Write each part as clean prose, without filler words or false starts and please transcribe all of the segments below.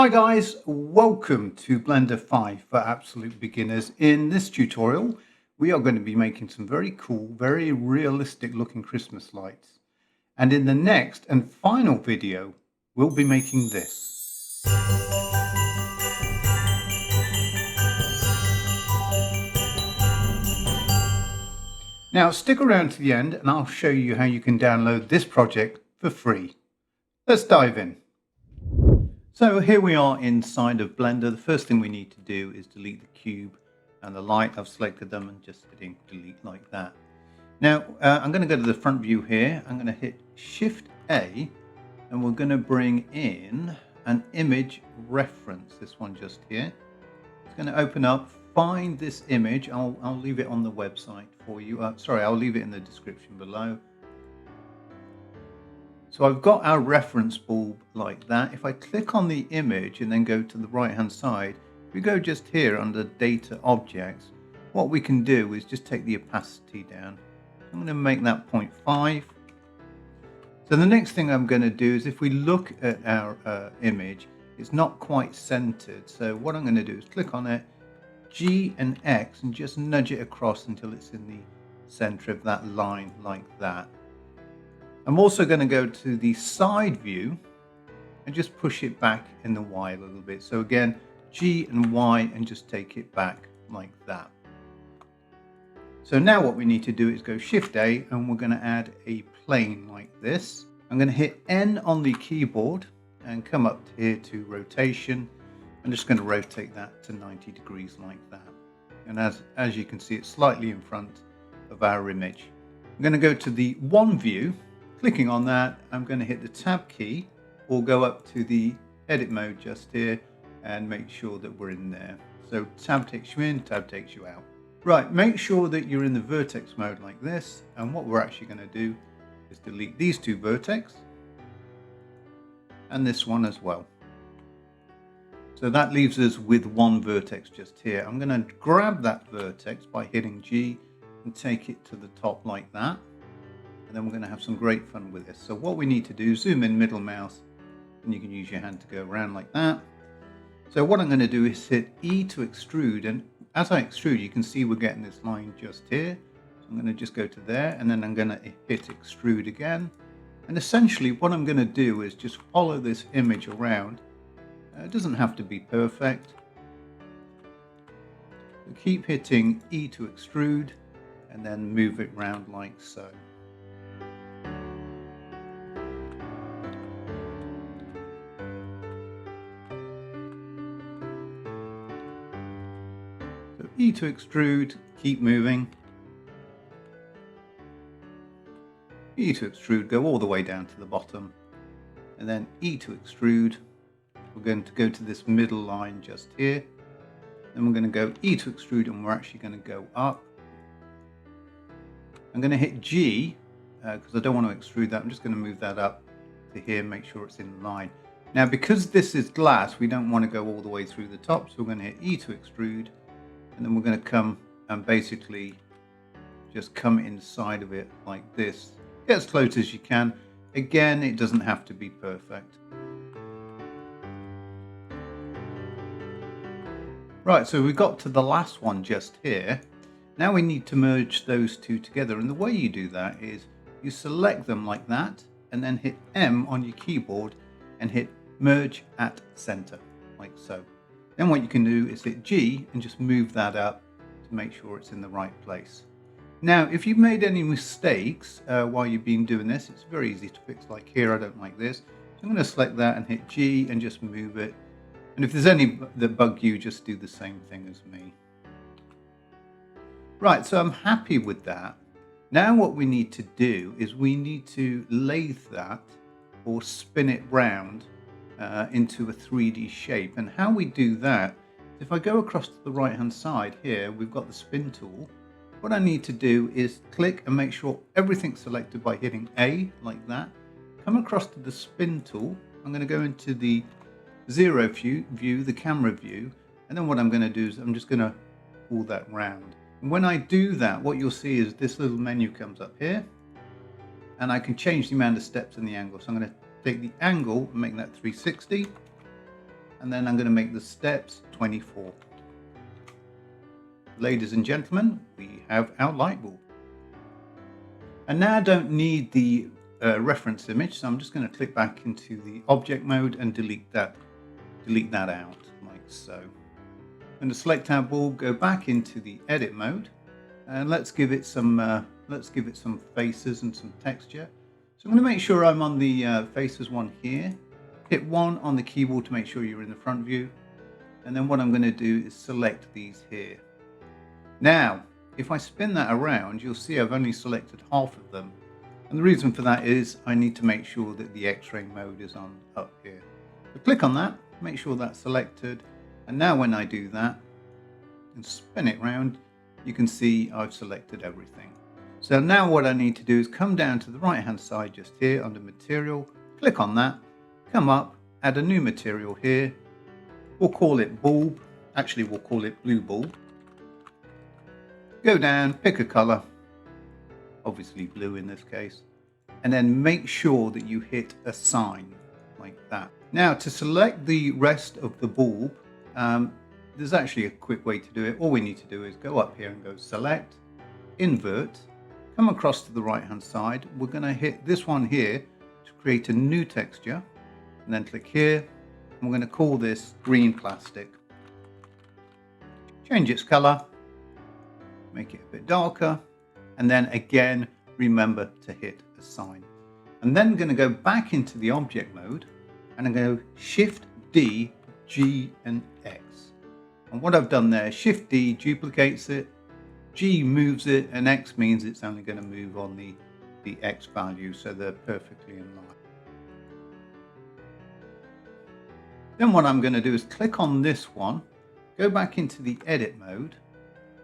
Hi guys, welcome to Blender 5 for absolute beginners. In this tutorial, we are going to be making some very cool, very realistic looking Christmas lights. And in the next and final video, we'll be making this. Now stick around to the end and I'll show you how you can download this project for free. Let's dive in. So here we are inside of Blender. The first thing we need to do is delete the cube and the light. I've selected them and just hitting delete like that. Now I'm going to go to the front view here. I'm going to hit Shift A and we're going to bring in an image reference, this one just here. It's going to open up, find this image. I'll leave it on the website for you. Sorry, I'll leave it in the description below. So I've got our reference bulb like that. If I click on the image and then go to the right hand side, if we go just here under data objects, what we can do is just take the opacity down. I'm going to make that 0.5. So the next thing I'm going to do is if we look at our image, it's not quite centered. So what I'm going to do is click on it, G and X, and just nudge it across until it's in the center of that line like that. I'm also going to go to the side view and just push it back in the Y a little bit. So again, G and Y and just take it back like that. So now what we need to do is go Shift A and we're going to add a plane like this. I'm going to hit N on the keyboard and come up here to rotation. I'm just going to rotate that to 90 degrees like that. And as you can see, it's slightly in front of our image. I'm going to go to the one view. Clicking on that, I'm going to hit the tab key or go up to the edit mode just here and make sure that we're in there. So tab takes you in, tab takes you out. Right, make sure that you're in the vertex mode like this. And what we're actually going to do is delete these two vertex and this one as well. So that leaves us with one vertex just here. I'm going to grab that vertex by hitting G and take it to the top like that. And then we're going to have some great fun with this. So what we need to do, zoom in middle mouse, and you can use your hand to go around like that. So what I'm going to do is hit E to extrude, and as I extrude, you can see we're getting this line just here. So I'm going to just go to there, and then I'm going to hit extrude again. And essentially what I'm going to do is just follow this image around. It doesn't have to be perfect. So keep hitting E to extrude, and then move it around like so. E to extrude, keep moving. E to extrude, go all the way down to the bottom. And then E to extrude, we're going to go to this middle line just here. Then we're going to go E to extrude and we're actually going to go up. I'm going to hit G because I don't want to extrude that. I'm just going to move that up to here, make sure it's in line. Now because this is glass, we don't want to go all the way through the top. So we're going to hit E to extrude. And then we're going to come and basically just come inside of it like this. Get as close as you can. Again, it doesn't have to be perfect. Right, so we got to the last one just here. Now we need to merge those two together. And the way you do that is you select them like that and then hit M on your keyboard and hit merge at center like so. Then what you can do is hit G and just move that up to make sure it's in the right place. Now, if you've made any mistakes while you've been doing this, it's very easy to fix. Like here, I don't like this. So I'm going to select that and hit G and just move it. And if there's any that bug you, just do the same thing as me. Right, so I'm happy with that. Now what we need to do is we need to lathe that or spin it round into a 3D shape. And how we do that, if I go across to the right hand side here, we've got the spin tool. What I need to do is click and make sure everything's selected by hitting A like that. Come across to the spin tool. I'm going to go into the zero view, the camera view, and then what I'm going to do is I'm just going to pull that round. And when I do that, what you'll see is this little menu comes up here, and I can change the amount of steps and the angle. So I'm going to take the angle and make that 360, and then I'm going to make the steps 24. Ladies and gentlemen, we have our light bulb. And now I don't need the reference image, so I'm just going to click back into the object mode and delete that out like so. I'm going to select our bulb, go back into the edit mode, and let's give it some faces and some texture. So I'm going to make sure I'm on the faces one here. Hit 1 on the keyboard to make sure you're in the front view, and then what I'm going to do is select these here. Now if I spin that around, you'll see I've only selected half of them, and the reason for that is I need to make sure that the X-ray mode is on up here. So click on that, make sure that's selected, and now when I do that and spin it round, you can see I've selected everything. So now what I need to do is come down to the right hand side just here under material, click on that, come up, add a new material here. We'll call it bulb, actually we'll call it blue bulb. Go down, pick a color, obviously blue in this case, and then make sure that you hit assign like that. Now to select the rest of the bulb, there's actually a quick way to do it. All we need to do is go up here and go select, invert, come across to the right hand side. We're going to hit this one here to create a new texture, and then click here, and we're going to call this green plastic. Change its color, make it a bit darker, and then again remember to hit assign. I'm then going to go back into the object mode, and I'm going to Shift D, G and X. And what I've done there, Shift D duplicates it, G moves it, and X means it's only going to move on the X value, so they're perfectly in line. Then what I'm going to do is click on this one, go back into the edit mode.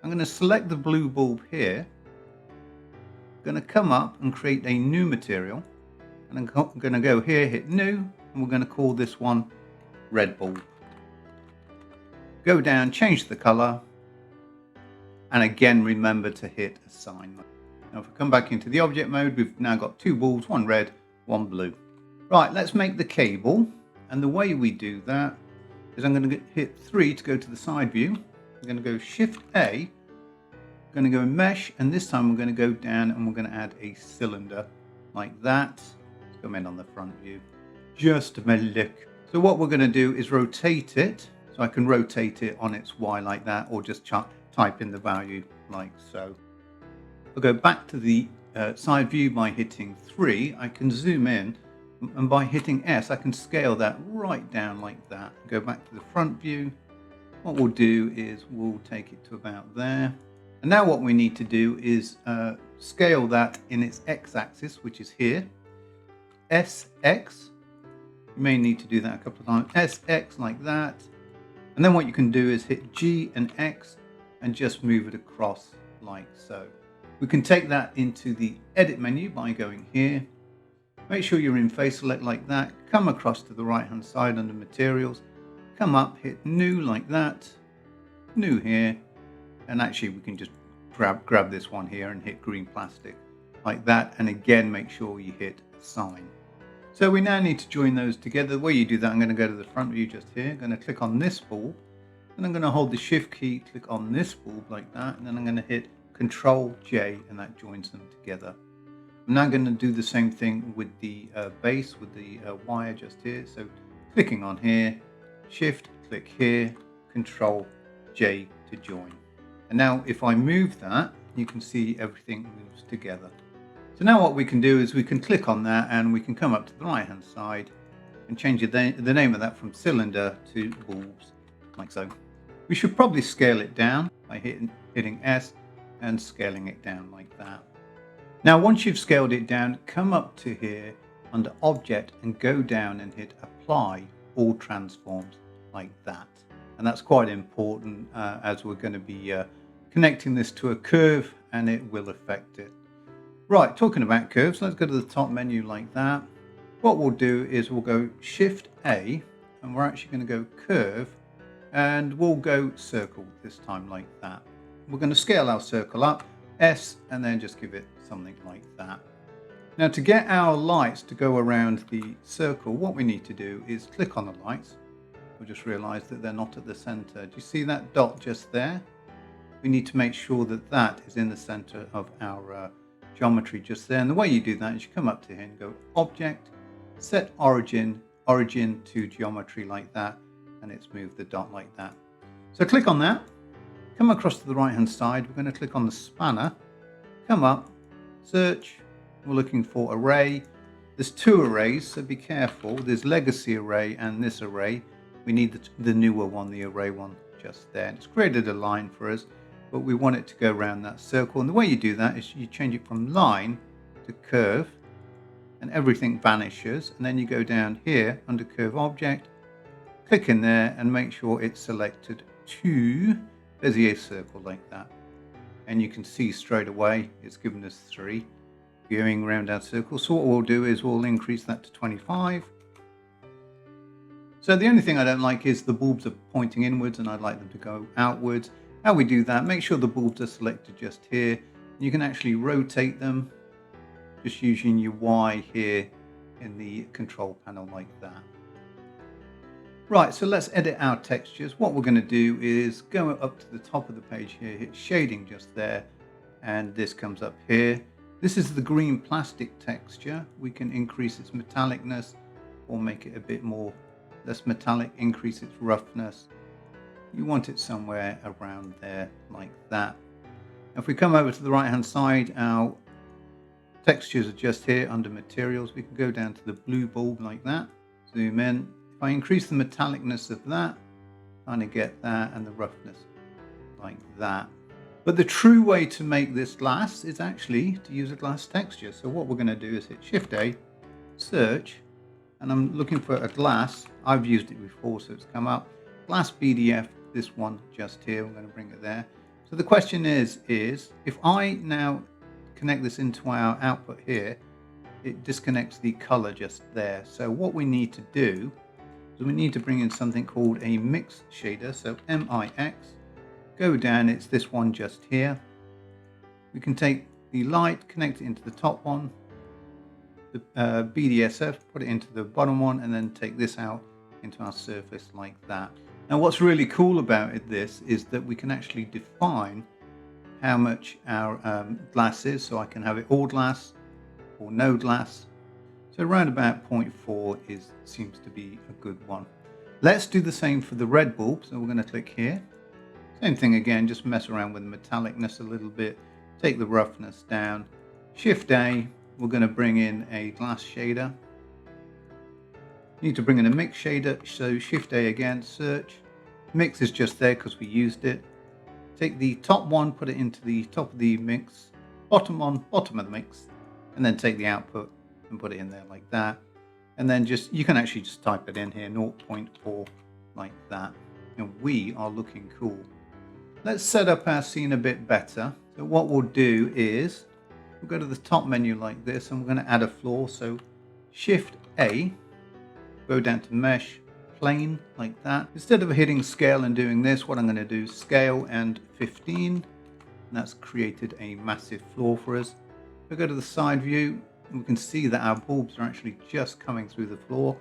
I'm going to select the blue bulb here, I'm going to come up and create a new material, and I'm going to go here, hit new, and we're going to call this one red bulb. Go down, change the color, and again remember to hit assign. Now if we come back into the object mode, we've now got two bulbs, one red, one blue. Right, let's make the cable, and the way we do that is I'm going to hit 3 to go to the side view. I'm going to go Shift A, I'm going to go mesh, and this time we're going to go down and we're going to add a cylinder like that. Let's come in on the front view, just a look. So what we're going to do is rotate it, so I can rotate it on its Y like that, or just type in the value like so. I'll go back to the side view by hitting 3, I can zoom in, and by hitting S I can scale that right down like that. Go back to the front view. What we'll do is we'll take it to about there. And now what we need to do is scale that in its x-axis, which is here. SX, you may need to do that a couple of times. SX like that. And then what you can do is hit G and X and just move it across like so. We can take that into the edit menu by going here. Make sure you're in face select like that. Come across to the right hand side under materials. Come up, hit new like that. New here. And actually we can just grab this one here and hit green plastic like that. And again, make sure you hit assign. So we now need to join those together. The way you do that, I'm going to go to the front view just here. I'm going to click on this bulb. And I'm going to hold the shift key, click on this bulb like that. And then I'm going to hit Control J, and that joins them together. I'm now going to do the same thing with the base, with the wire just here. So clicking on here, shift, click here, Control J to join. And now if I move that, you can see everything moves together. So now what we can do is we can click on that and we can come up to the right hand side and change the name of that from cylinder to bulbs, like so. We should probably scale it down by hitting S and scaling it down like that. Now once you've scaled it down, come up to here under Object and go down and hit Apply All Transforms like that. And that's quite important as we're going to be connecting this to a curve and it will affect it. Right, talking about curves, let's go to the top menu like that. What we'll do is we'll go Shift A and we're actually going to go Curve and we'll go Circle this time like that. We're going to scale our circle up, S, and then just give it something like that. Now to get our lights to go around the circle, what we need to do is click on the lights, I've just realized that they're not at the center. Do you see that dot just there? We need to make sure that that is in the center of our geometry just there. And the way you do that is you come up to here and go Object, Set Origin, Origin to Geometry like that, and it's moved the dot like that. So click on that, come across to the right hand side, we're going to click on the spanner, come up, search, we're looking for array. There's two arrays, so be careful. There's legacy array and this array. We need the newer one, the array one just there. It's created a line for us, but we want it to go around that circle. And the way you do that is you change it from line to curve, and everything vanishes. And then you go down here under curve object, click in there and make sure it's selected to Bezier circle like that. And you can see straight away it's given us 3 going around our circle. So what we'll do is we'll increase that to 25. So the only thing I don't like is the bulbs are pointing inwards and I'd like them to go outwards. How we do that, make sure the bulbs are selected just here. You can actually rotate them just using your Y here in the control panel like that. Right, so let's edit our textures. What we're going to do is go up to the top of the page here, hit shading just there, and this comes up here. This is the green plastic texture. We can increase its metallicness or make it a bit more less metallic, increase its roughness. You want it somewhere around there like that. If we come over to the right hand side, our textures are just here under materials. We can go down to the blue bulb like that, zoom in. If I increase the metallicness of that, kind of get that, and the roughness like that. But the true way to make this glass is actually to use a glass texture. So what we're going to do is hit Shift A, search, and I'm looking for a glass. I've used it before, so it's come up. Glass PDF, this one just here, I'm going to bring it there. So the question is if I now connect this into our output here, it disconnects the color just there. So what we need to do is we need to bring in something called a mix shader. So MIX, go down, it's this one just here. We can take the light, connect it into the top one, the BDSF, put it into the bottom one, and then take this out into our surface like that. Now what's really cool about this is that we can actually define how much our glass is. So I can have it all glass or no glass. So around about 0.4 seems to be a good one. Let's do the same for the red bulb. So we're going to click here. Same thing again, just mess around with the metallicness a little bit, take the roughness down. Shift A, we're going to bring in a glass shader. Need to bring in a mix shader, so Shift A again, search. Mix is just there because we used it. Take the top one, put it into the top of the mix, bottom one, bottom of the mix, and then take the output and put it in there like that. And then you can actually just type it in here, 0.4 like that. And we are looking cool. Let's set up our scene a bit better. So what we'll do is we'll go to the top menu like this, and we're going to add a floor. So Shift A, go down to mesh, plane like that. Instead of hitting scale and doing this, what I'm going to do is scale and 15, and that's created a massive floor for us. We'll go to the side view, and we can see that our bulbs are actually just coming through the floor.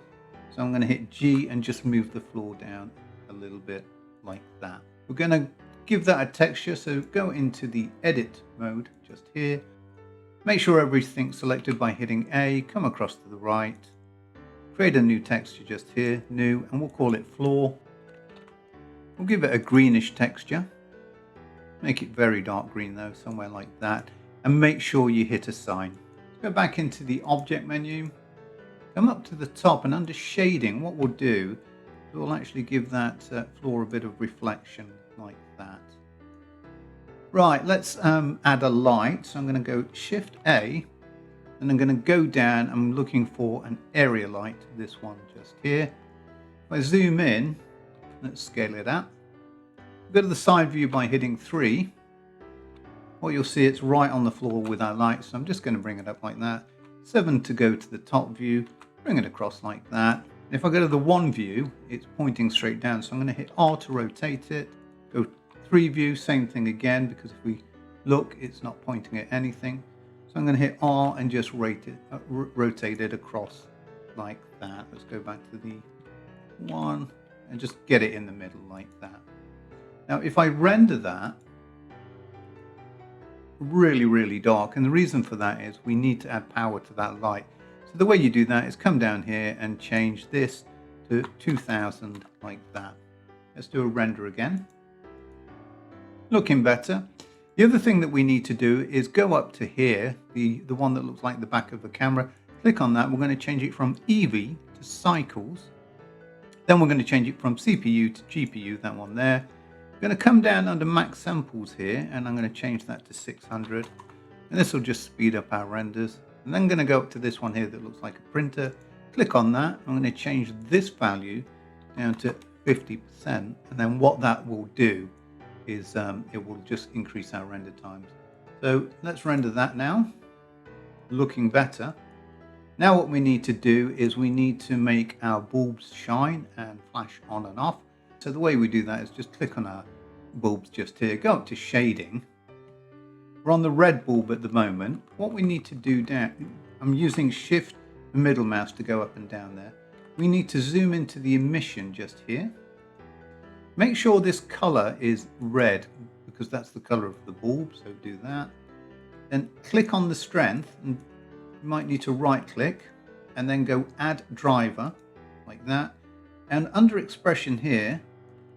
So I'm going to hit G and just move the floor down a little bit like that. We're going to give that a texture, so go into the edit mode just here. Make sure everything's selected by hitting A, come across to the right, create a new texture just here, new, and we'll call it floor. We'll give it a greenish texture. Make it very dark green though, somewhere like that, and make sure you hit assign. Go back into the object menu, come up to the top, and under shading, what we'll do is we'll actually give that floor a bit of reflection like that. Right, let's add a light. So I'm going to go Shift A, and I'm going to go down. I'm looking for an area light, this one just here. If I zoom in, let's scale it up. Go to the side view by hitting 3. What you'll see, it's right on the floor with our light, so I'm just going to bring it up like that. 7 to go to the top view, bring it across like that. If I go to the 1 view, it's pointing straight down, so I'm going to hit R to rotate it. Go 3 view, same thing again, because if we look, it's not pointing at anything. So I'm going to hit R and just rotate it across like that. Let's go back to the 1 and just get it in the middle like that. Now if I render that really dark, and the reason for that is we need to add power to that light. So the way you do that is come down here and change this to 2000 like that. Let's do a render again. Looking better. The other thing that we need to do is go up to here, the one that looks like the back of the camera. Click on that. We're going to change it from Eevee to cycles. Then we're going to change it from CPU to GPU, that one there. I'm going to come down under max samples here, and I'm going to change that to 600. And this will just speed up our renders. And then I'm going to go up to this one here that looks like a printer. Click on that. I'm going to change this value down to 50%. And then what that will do is it will just increase our render times. So let's render that now. Looking better. Now what we need to do is we need to make our bulbs shine and flash on and off. So the way we do that is just click on our bulbs just here, go up to shading. We're on the red bulb at the moment. What we need to do down, I'm using shift and middle mouse to go up and down there. We need to zoom into the emission just here. Make sure this color is red because that's the color of the bulb, so do that. Then click on the strength, and you might need to right click and then go add driver like that. And under expression here,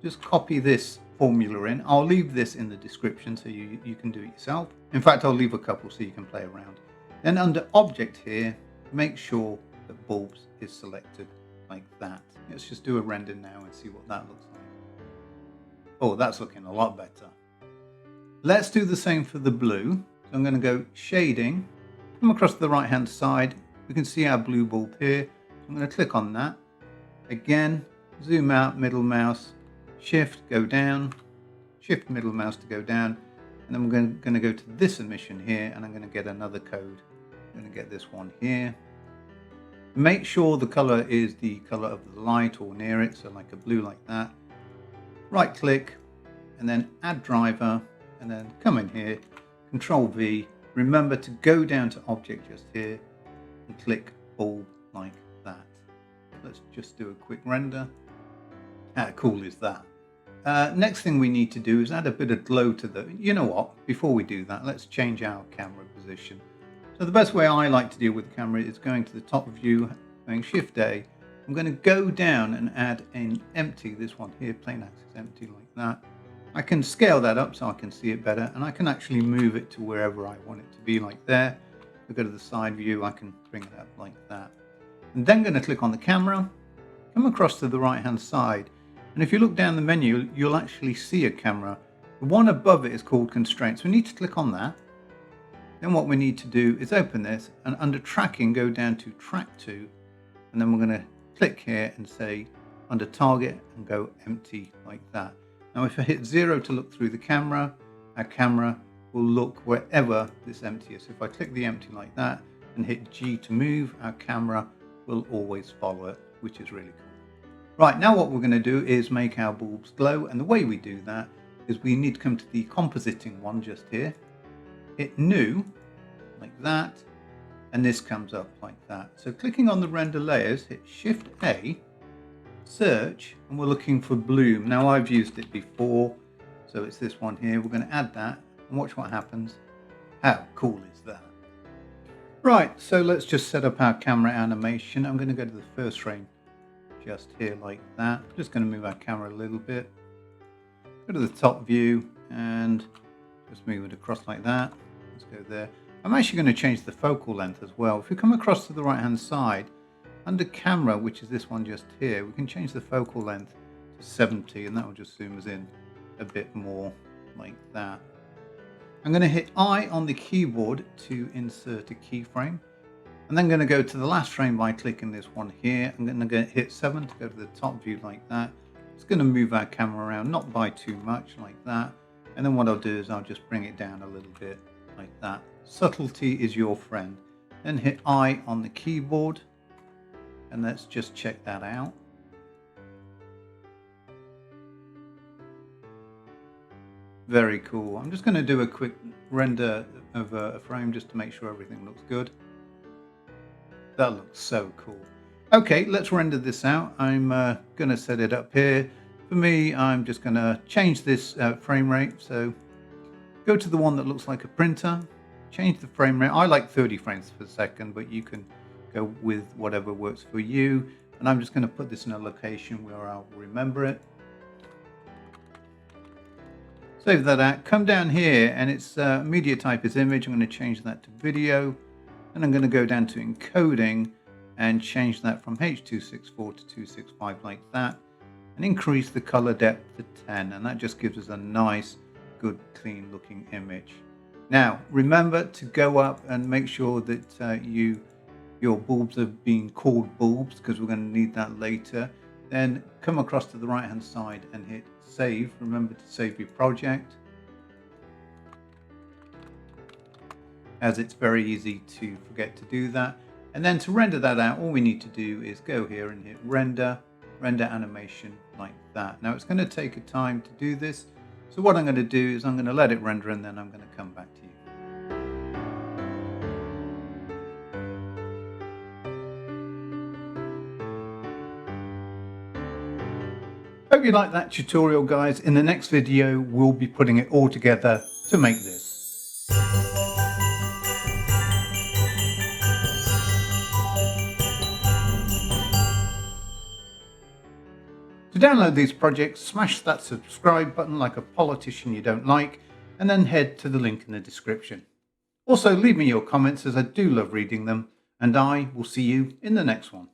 just copy this formula in. I'll leave this in the description so you can do it yourself. In fact, I'll leave a couple so you can play around. Then under object here, make sure that bulbs is selected like that. Let's just do a render now and see what that looks like. Oh, that's looking a lot better. Let's do the same for the blue. So I'm going to go shading, come across to the right hand side. We can see our blue bulb here. I'm going to click on that. Again, zoom out, middle mouse, shift, go down, shift middle mouse to go down. And then we're going to go to this emission here, and I'm going to get another code. I'm going to get this one here. Make sure the color is the color of the light or near it, so like a blue like that. Right click and then add driver, and then come in here, Control V. Remember to go down to object just here and click bulb like that. Let's just do a quick render. How cool is that? Next thing we need to do is add a bit of glow to the, you know what, before we do that, let's change our camera position. So the best way I like to deal with the camera is going to the top view, going Shift A. I'm going to go down and add an empty, this one here, plain axis empty like that. I can scale that up so I can see it better, and I can actually move it to wherever I want it to be, like there. If I go to the side view, I can bring it up like that. I'm then going to click on the camera, come across to the right hand side, and if you look down the menu, you'll actually see a camera. The one above it is called constraints. We need to click on that. Then what we need to do is open this, and under tracking, go down to track 2, and then we're going to click here and say under target and go empty like that. Now if I hit 0 to look through the camera, our camera will look wherever this empty is. So if I click the empty like that and hit G to move, our camera will always follow it, which is really cool. Right, now what we're going to do is make our bulbs glow, and the way we do that is we need to come to the compositing one just here, hit new like that, and this comes up like that. So clicking on the render layers, hit Shift A, search, and we're looking for bloom. Now I've used it before, so it's this one here. We're going to add that and watch what happens. How cool is that? Right, so let's just set up our camera animation. I'm going to go to the first frame just here like that. I'm just going to move our camera a little bit. Go to the top view and just move it across like that. Let's go there. I'm actually going to change the focal length as well. If we come across to the right hand side, under camera, which is this one just here, we can change the focal length to 70, and that will just zoom us in a bit more like that. I'm going to hit I on the keyboard to insert a keyframe. I'm then going to go to the last frame by clicking this one here. I'm going to hit 7 to go to the top view like that. It's going to move our camera around, not by too much like that. And then what I'll do is I'll just bring it down a little bit like that. Subtlety is your friend. Then hit I on the keyboard, and let's just check that out. Very cool. I'm just going to do a quick render of a frame just to make sure everything looks good. That looks so cool. Okay, let's render this out. I'm going to set it up here. For me, I'm just going to change this frame rate. So go to the one that looks like a printer, change the frame rate. I like 30 frames per second, but you can go with whatever works for you. And I'm just going to put this in a location where I'll remember it. Save that out, come down here, and it's media type is image. I'm going to change that to video, and I'm going to go down to encoding and change that from H.264 to 265 like that, and increase the color depth to 10, and that just gives us a nice, good, clean looking image. Now remember to go up and make sure that your bulbs are being called bulbs, because we're going to need that later. Then come across to the right hand side and hit save. Remember to save your project, as it's very easy to forget to do that. And then to render that out, all we need to do is go here and hit render animation like that. Now it's going to take a time to do this, so what I'm going to do is I'm going to let it render, and then I'm going to come back to you. Hope you like that tutorial, guys. In the next video, we'll be putting it all together to make this. To download these projects, smash that subscribe button like a politician you don't like, and then head to the link in the description. Also, leave me your comments, as I do love reading them, and I will see you in the next one.